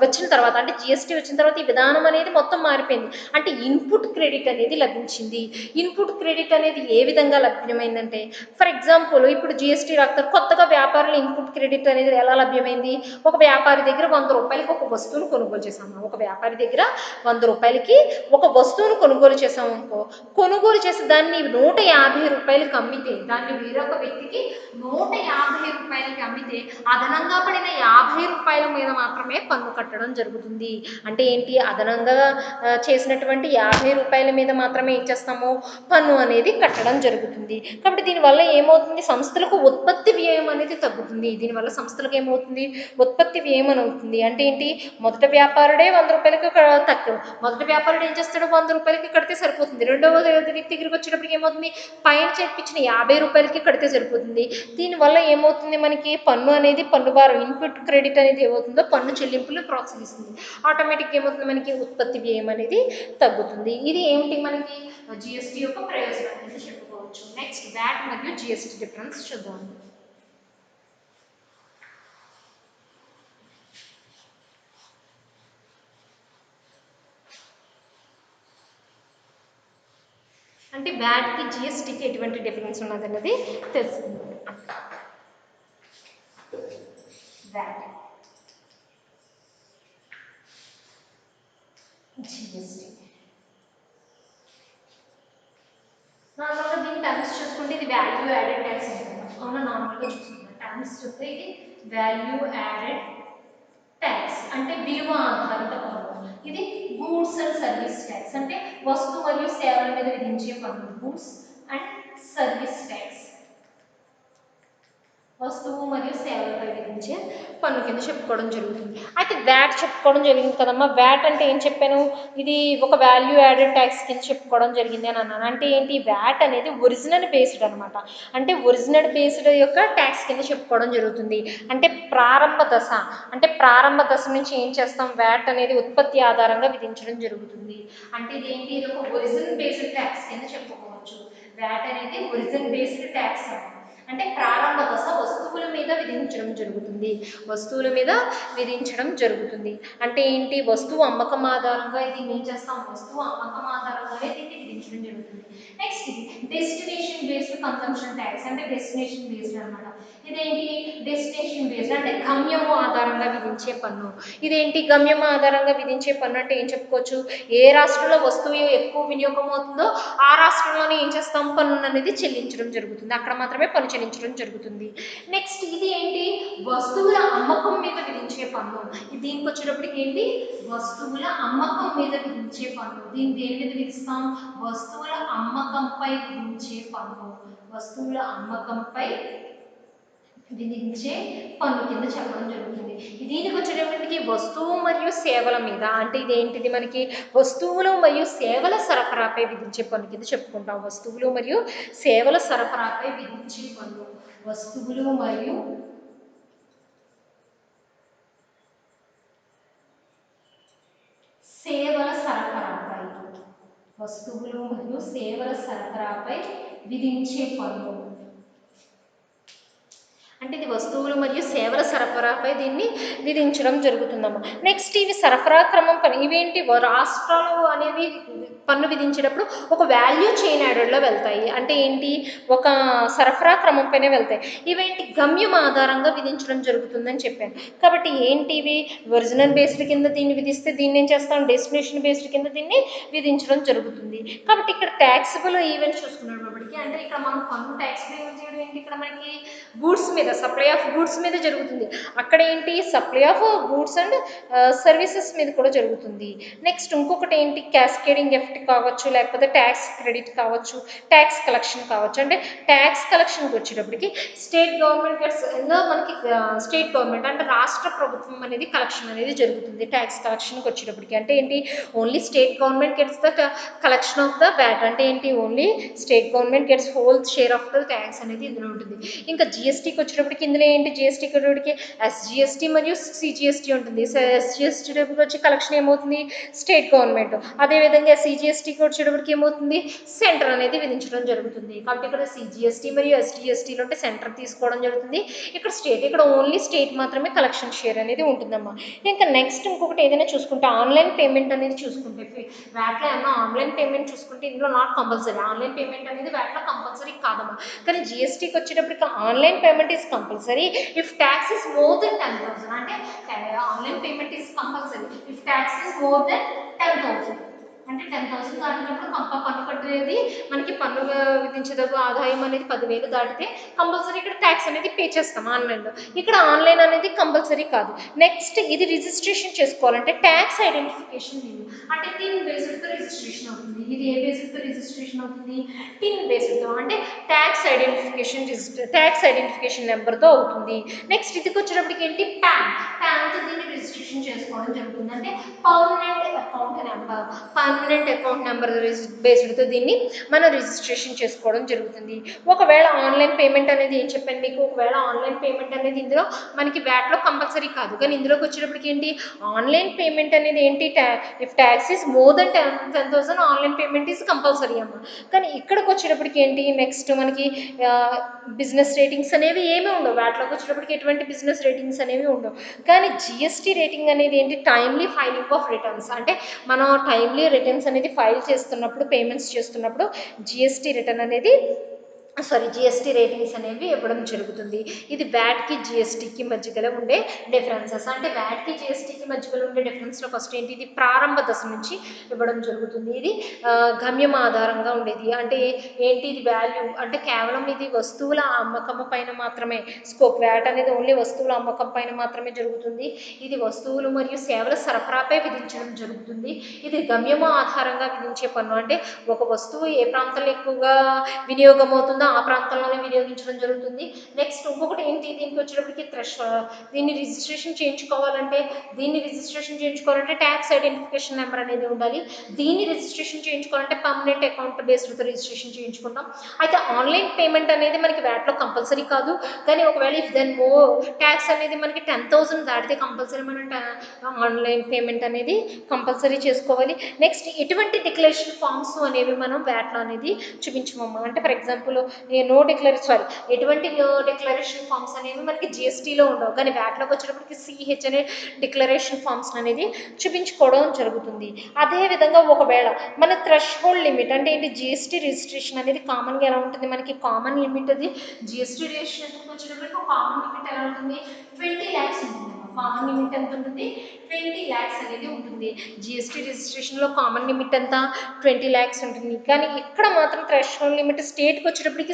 వచ్చిన తర్వాత అంటే జిఎస్టీ వచ్చిన తర్వాత ఈ విధానం అనేది మొత్తం మారిపోయింది. అంటే ఇన్పుట్ క్రెడిట్ అనేది లభించింది. ఇన్పుట్ క్రెడిట్ అనేది ఏ విధంగా లభ్యమైందంటే, ఫర్ ఎగ్జాంపుల్ ఇప్పుడు జిఎస్టీ రాక కొత్తగా వ్యాపారులు ఇన్పుట్ క్రెడిట్ అనేది ఎలా లభ్యమైంది, ఒక వ్యాపారి దగ్గర 100 రూపాయలకి ఒక వస్తువును కొనుగోలు చేసాము. ఒక వ్యాపారి దగ్గర 100 రూపాయలకి ఒక వస్తువును కొనుగోలు చేసాము అనుకో, కొనుగోలు చేసి దాన్ని 150 రూపాయలకి అమ్మితే, దాన్ని వేరొక వ్యక్తికి 150 రూపాయలకి అమ్మితే అదనంగా పడిన 50 రూపాయల మీద మాత్రమే పన్ను కట్టడం జరుగుతుంది. అంటే ఏంటి, అదనంగా చేసినటువంటి 50 రూపాయల మీద మాత్రమే ఏం చేస్తాము, పన్ను అనేది కట్టడం జరుగుతుంది. కాబట్టి దీనివల్ల ఏమవుతుంది, సంస్థలకు ఉత్పత్తి వ్యయం అనేది తగ్గుతుంది. దీనివల్ల సంస్థలకు ఏమవుతుంది, ఉత్పత్తి వ్యయం అని అవుతుంది. అంటే ఏంటి, మొదట వ్యాపారుడే 100 రూపాయలకి తక్కువ, మొదటి వ్యాపారుడు ఏం చేస్తాడు, 100 రూపాయలకి కడితే సరిపోతుంది. రెండవ వ్యక్తి దగ్గరికి వచ్చేటప్పటికి ఏమవుతుంది, పైన చేర్పించిన 50 రూపాయలకి కడితే సరిపోతుంది. దీనివల్ల ఏమవుతుంది, మనకి పన్ను అనేది, పన్ను భారం, ఇన్పుట్ క్రెడిట్ అనేది ఏమవుతుందో పన్ను చెల్లింపులు ప్రోత్సహిస్తుంది. ఆటోమేటిక్గా ఏమవుతుంది, మనకి ఉత్పత్తి వ్యయం అనేది తగ్గుతుంది. ఇది ఏమిటి, మనకి జిఎస్టీ యొక్క ప్రయోజనం అనేది చెప్పుకోవచ్చు. నెక్స్ట్ వ్యాట్ మరియు జిఎస్టీ డిఫరెన్స్ చూద్దాం. అంటే వ్యాట్కి జిఎస్టీకి ఎటువంటి డిఫరెన్స్ ఉన్నది అన్నది తెలుస్తుంది. వ్యాట్, జిఎస్టీ, నార్మల్గా దీని టర్మ్స్ చూసుకుంటే ఇది వాల్యూ యాడెడ్ ట్యాక్స్ ఉంటుంది. అవునా, నార్మల్గా చూసుకుంటాం టర్మ్స్ చూస్తే ఇది వాల్యూ యాడెడ్ ట్యాక్స్ అంటే విలువ ఆధారిత పన్ను. ఇది గూడ్స్ అండ్ సర్వీస్ ట్యాక్స్ అంటే వస్తు మరియు సేవల మీద విధించే పన్ను. గూడ్స్ అండ్ సర్వీస్ ట్యాక్స్ వస్తువు మరియు సేవలపై విధించే పన్ను కింద చెప్పుకోవడం జరుగుతుంది. అయితే వ్యాట్ చెప్పుకోవడం జరిగింది కదమ్మా. వ్యాట్ అంటే ఏం చెప్పాను, ఇది ఒక వాల్యూ యాడెడ్ ట్యాక్స్ కింద చెప్పుకోవడం జరిగింది అని అన్నాను. అంటే ఏంటి, వ్యాట్ అనేది ఒరిజినల్ బేస్డ్ అనమాట. అంటే ఒరిజినల్ బేస్డ్ యొక్క ట్యాక్స్ కింద చెప్పుకోవడం జరుగుతుంది. అంటే ప్రారంభ దశ, అంటే ప్రారంభ దశ నుంచి ఏం చేస్తాం, వ్యాట్ అనేది ఉత్పత్తి ఆధారంగా విధించడం జరుగుతుంది. అంటే ఇది ఏంటి, ఇది ఒక ఒరిజినల్ బేస్డ్ ట్యాక్స్ కింద చెప్పుకోవచ్చు. వ్యాట్ అనేది ఒరిజినల్ బేస్డ్ ట్యాక్స్ అన్నమాట. అంటే ప్రారంభ దశ వస్తువుల మీద విధించడం జరుగుతుంది. వస్తువుల మీద విధించడం జరుగుతుంది. అంటే ఏంటి, వస్తువు అమ్మకం ఆధారంగా దీన్ని ఏం చేస్తాం, వస్తువు అమ్మకం ఆధారంగానే దీన్ని విధించడం జరుగుతుంది. నెక్స్ట్ ఇది డెస్టినేషన్ బేస్డ్ కన్సంప్షన్ ట్యాక్స్. అంటే డెస్టినేషన్ బేస్డ్ అనమాట. ఇదేంటి, డెస్టినేషన్ బేస్డ్ అంటే గమ్యము ఆధారంగా విధించే పన్ను. ఇదేంటి, గమ్యం ఆధారంగా విధించే పన్ను అంటే ఏం చెప్పుకోవచ్చు, ఏ రాష్ట్రంలో వస్తువు ఎక్కువ వినియోగం అవుతుందో ఆ రాష్ట్రంలోనే ఏం చేస్తాం, పన్ను అనేది చెల్లించడం జరుగుతుంది. అక్కడ మాత్రమే పన్ను చెల్లించడం జరుగుతుంది. నెక్స్ట్ ఇది ఏంటి, వస్తువుల అమ్మకం మీద విధించే పన్ను. దీనికి వచ్చేటప్పటికి ఏంటి, వస్తువుల అమ్మకం మీద విధించే పన్ను. దీన్ని దేని మీద విధిస్తాం, వస్తువుల అమ్మకంపై విధించే పన్ను. వస్తువుల అమ్మకంపై విధించే పన్ను కింద చెప్పడం జరుగుతుంది. దీనికి వచ్చేటప్పటికి వస్తువు మరియు సేవల మీద, అంటే ఇదేంటిది, మనకి వస్తువులు మరియు సేవల సరఫరాపై విధించే పన్ను కింద చెప్పుకుంటాం. వస్తువులు మరియు సేవల సరఫరాపై విధించే పన్ను. వస్తువులు మరియు సేవల సరఫరాపై, వస్తువులు మరియు సేవల సరఫరాపై విధించే పన్ను. అంటే ఇది వస్తువులు మరియు సేవల సరఫరాపై దీన్ని విధించడం జరుగుతుందమ్మా. నెక్స్ట్ ఇవి సరఫరా క్రమం పని. ఇవేంటి, రాష్ట్రాలు అనేవి పన్ను విధించేటప్పుడు ఒక వాల్యూ చైన్ యాడెడ్లో వెళ్తాయి. అంటే ఏంటి, ఒక సరఫరా క్రమం పైనే వెళ్తాయి. ఇవేంటి, గమ్యం ఆధారంగా విధించడం జరుగుతుందని చెప్పాను. కాబట్టి ఏంటి, ఇవి ఒరిజినల్ బేస్డ్ కింద దీన్ని విధిస్తే దీన్ని ఏం చేస్తాం, డెస్టినేషన్ బేస్డ్ కింద దీన్ని విధించడం జరుగుతుంది. కాబట్టి ఇక్కడ ట్యాక్సిబుల్ ఈవెంట్ చూసుకున్నప్పటికీ, అంటే ఇక్కడ మనం పన్ను ట్యాక్సిబుల్ ఈవెంట్ చేయడం ఏంటి, ఇక్కడ మనకి గూడ్స్ మీద, సప్లై ఆఫ్ గూడ్స్ మీద జరుగుతుంది. అక్కడ ఏంటి, supply of goods and services మీద కూడా జరుగుతుంది. నెక్స్ట్ ఇంకొకటి ఏంటి, క్యాస్కేడింగ్ ఎఫెక్ట్ కావచ్చు, లేకపోతే ట్యాక్స్ క్రెడిట్ కావచ్చు, ట్యాక్స్ కలెక్షన్ కావచ్చు. అంటే ట్యాక్స్ కలెక్షన్కి వచ్చేటప్పటికి స్టేట్ గవర్నమెంట్ లో మనకి స్టేట్ గవర్నమెంట్ అంటే రాష్ట్ర ప్రభుత్వం అనేది కలెక్షన్ అనేది జరుగుతుంది. ట్యాక్స్ కలెక్షన్కి వచ్చేటప్పటికి అంటే ఏంటి, only state government gets the collection of the VAT. అంటే ఏంటి, only state government gets whole share of the tax అనేది ఇందులో ఉంటుంది. ఇంకా జిఎస్టీకి వచ్చేటప్పటికి ఇందులో ఏంటి, జిఎస్టీకి వచ్చేటప్పటికి ఎస్జిఎస్టీ మరియు సిజిఎస్టీ ఉంటుంది. ఎస్జిఎస్టీ వచ్చి కలెక్షన్ ఏమవుతుంది, స్టేట్ గవర్నమెంట్. అదేవిధంగా సిజిఎస్టీకి వచ్చేటప్పటికి ఏమవుతుంది, సెంటర్ అనేది విధించడం జరుగుతుంది. కాబట్టి ఇక్కడ సిజిఎస్టీ మరియు ఎస్జిఎస్టీలో అంటే సెంటర్ తీసుకోవడం జరుగుతుంది, ఇక్కడ స్టేట్, ఇక్కడ ఓన్లీ స్టేట్ మాత్రమే కలెక్షన్ షేర్ అనేది ఉంటుందమ్మా. ఇంకా నెక్స్ట్ ఇంకొకటి ఏదైనా చూసుకుంటే ఆన్లైన్ పేమెంట్ అనేది చూసుకుంటే, వ్యాట్లో ఏమన్నా ఆన్లైన్ పేమెంట్ చూసుకుంటే ఇందులో నాట్ కంపల్సరీ. ఆన్లైన్ పేమెంట్ అనేది వ్యాట్లో కంపల్సరీ కాదమ్మా. కానీ జిఎస్టీకి వచ్చేటప్పటికి online payment is compulsory if tax is more than 10,000. అంటే online payment is compulsory if tax is more than 10,000. అంటే 10,000 దాటినప్పుడు పన్ను అనేది మనకి పన్నుగా విధించదగు ఆదాయం అనేది 10,000 దాటితే కంపల్సరీ ఇక్కడ ట్యాక్స్ అనేది పే చేస్తాం ఆన్లైన్లో. ఇక్కడ ఆన్లైన్ అనేది కంపల్సరీ కాదు. నెక్స్ట్ ఇది రిజిస్ట్రేషన్ చేసుకోవాలంటే ట్యాక్స్ ఐడెంటిఫికేషన్ నెంబర్ అంటే టిన్ బేస్డ్తో రిజిస్ట్రేషన్ అవుతుంది. ఇది ఏ బేస్డ్తో రిజిస్ట్రేషన్ అవుతుంది? టిన్ బేస్డ్తో అంటే ట్యాక్స్ ఐడెంటిఫికేషన్ నెంబర్తో అవుతుంది. నెక్స్ట్ ఇదికి వచ్చేటప్పటికి ఏంటి ప్యాన్తో దీన్ని రిజిస్ట్రేషన్ చేసుకోవడం జరుగుతుంది. అంటే పర్మనెంట్ అకౌంట్ నెంబర్ బేస్డ్తో దీన్ని మనం రిజిస్ట్రేషన్ చేసుకోవడం జరుగుతుంది. ఒకవేళ ఆన్లైన్ పేమెంట్ అనేది ఏం చెప్పాను మీకు, ఒకవేళ ఆన్లైన్ పేమెంట్ అనేది ఇందులో మనకి వ్యాట్లో కంపల్సరీ కాదు, కానీ ఇందులోకి వచ్చేటప్పటికి ఏంటి ఆన్లైన్ పేమెంట్ అనేది ఏంటి if tax is more than 10,000 online payment is compulsory అమ్మ. కానీ ఇక్కడికి వచ్చేటప్పటికి ఏంటి నెక్స్ట్ మనకి బిజినెస్ రేటింగ్స్ అనేవి ఏమీ ఉండవు. వ్యాట్లోకి వచ్చేటప్పటికి ఎటువంటి బిజినెస్ రేటింగ్స్ అనేవి ఉండవు. కానీ జిఎస్టీ రేటింగ్ అనేది ఏంటి టైమ్లీ ఫైలింగ్ ఆఫ్ రిటర్న్స్ అంటే మనం టైమ్లీ రిటర్న్స్ అనేది ఫైల్ చేస్తున్నప్పుడు పేమెంట్స్ చేస్తున్నప్పుడు జిఎస్టీ రిటర్న్ అనేది జిఎస్టీ రేటింగ్స్ అనేవి ఇవ్వడం జరుగుతుంది. ఇది వ్యాట్కి జిఎస్టీకి మధ్యలో ఉండే డిఫరెన్సెస్. అంటే వ్యాట్కి జిఎస్టీకి మధ్యలో ఉండే డిఫరెన్స్లో ఫస్ట్ ఏంటి ఇది ప్రారంభ దశ నుంచి ఇవ్వడం జరుగుతుంది. ఇది గమ్యం ఆధారంగా ఉండేది. అంటే ఏంటి ఇది వాల్యూ అంటే కేవలం ఇది వస్తువుల అమ్మకం పైన మాత్రమే స్కోప్. వ్యాట్ అనేది ఓన్లీ వస్తువుల అమ్మకం పైన మాత్రమే జరుగుతుంది. ఇది వస్తువులు మరియు సేవల సరఫరాపై విధించడం జరుగుతుంది. ఇది గమ్యము ఆధారంగా విధించే పన్ను. అంటే ఒక వస్తువు ఏ ప్రాంతంలో ఎక్కువగా వినియోగం అవుతుందో ఆ ప్రాంతంలోనే వినియోగించడం జరుగుతుంది. నెక్స్ట్ ఇంకొకటి ఏంటి దీనికి వచ్చేటప్పటికి దీన్ని రిజిస్ట్రేషన్ చేయించుకోవాలంటే ట్యాక్స్ ఐడెంటిఫికేషన్ నెంబర్ అనేది ఉండాలి. దీన్ని రిజిస్ట్రేషన్ చేయించుకోవాలంటే పర్మనెంట్ అకౌంట్ బేస్డ్తో రిజిస్ట్రేషన్ చేయించుకుంటాం. అయితే ఆన్లైన్ పేమెంట్ అనేది మనకి వ్యాట్లో కంపల్సరీ కాదు, కానీ ఒకవేళ ఇఫ్ దెన్ ట్యాక్స్ అనేది మనకి 10,000 దాటితే కంపల్సరీ మనం ఆన్లైన్ పేమెంట్ అనేది కంపల్సరీ చేసుకోవాలి. నెక్స్ట్ ఎటువంటి డిక్లరేషన్ ఫామ్స్ అనేవి మనం వ్యాట్లో అనేది చూపించమమ్మా. అంటే ఫర్ ఎగ్జాంపుల్ ఎటువంటి డిక్లరేషన్ ఫామ్స్ అనేవి మనకి జిఎస్టీలో ఉండవు, కానీ వ్యాట్లోకి వచ్చేటప్పటికి సిహెచ్ అనే డిక్లరేషన్ ఫామ్స్ అనేది చూపించుకోవడం జరుగుతుంది. అదేవిధంగా ఒకవేళ మన థ్రెష్ హోల్డ్ లిమిట్ అంటే ఏంటి జిఎస్టీ రిజిస్ట్రేషన్ అనేది కామన్గా ఎలా ఉంటుంది మనకి కామన్ లిమిట్ అది జిఎస్టీ రిజిస్ట్రేషన్కి వచ్చేటప్పటికి కామన్ లిమిట్ ఎలా ఉంటుంది 20 lakhs ఉంటుంది. కామన్ లిమిట్ ఎంత ఉంటుంది 20 lakhs అనేది ఉంటుంది. జిఎస్టీ రిజిస్ట్రేషన్లో కామన్ లిమిట్ అంతా 20 lakhs ఉంటుంది. కానీ ఇక్కడ మాత్రం థ్రెష్ హోల్డ్ లిమిట్ స్టేట్కి వచ్చేటప్పటికి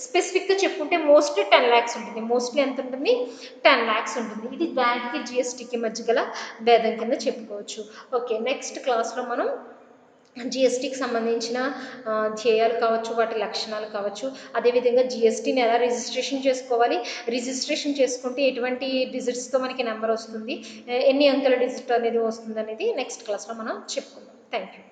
స్పెసిఫిక్గా చెప్పుకుంటే మోస్ట్లీ 10 lakhs ఉంటుంది. మోస్ట్లీ ఎంత ఉంటుంది 10 lakhs ఉంటుంది. ఇది వ్యాట్కి జిఎస్టీకి మధ్య గల భేదం కింద చెప్పుకోవచ్చు. ఓకే, నెక్స్ట్ క్లాస్లో మనం జిఎస్టీకి సంబంధించిన ధ్యేయాలు కావచ్చు, వాటి లక్షణాలు కావచ్చు, అదేవిధంగా జిఎస్టీని ఎలా రిజిస్ట్రేషన్ చేసుకోవాలి, రిజిస్ట్రేషన్ చేసుకుంటే ఎటువంటి డిజిట్స్తో మనకి నెంబర్ వస్తుంది, ఎన్ని అంకెల డిజిట్ అనేది వస్తుంది అనేది నెక్స్ట్ క్లాస్లో మనం చెప్పుకుందాం. Thank you.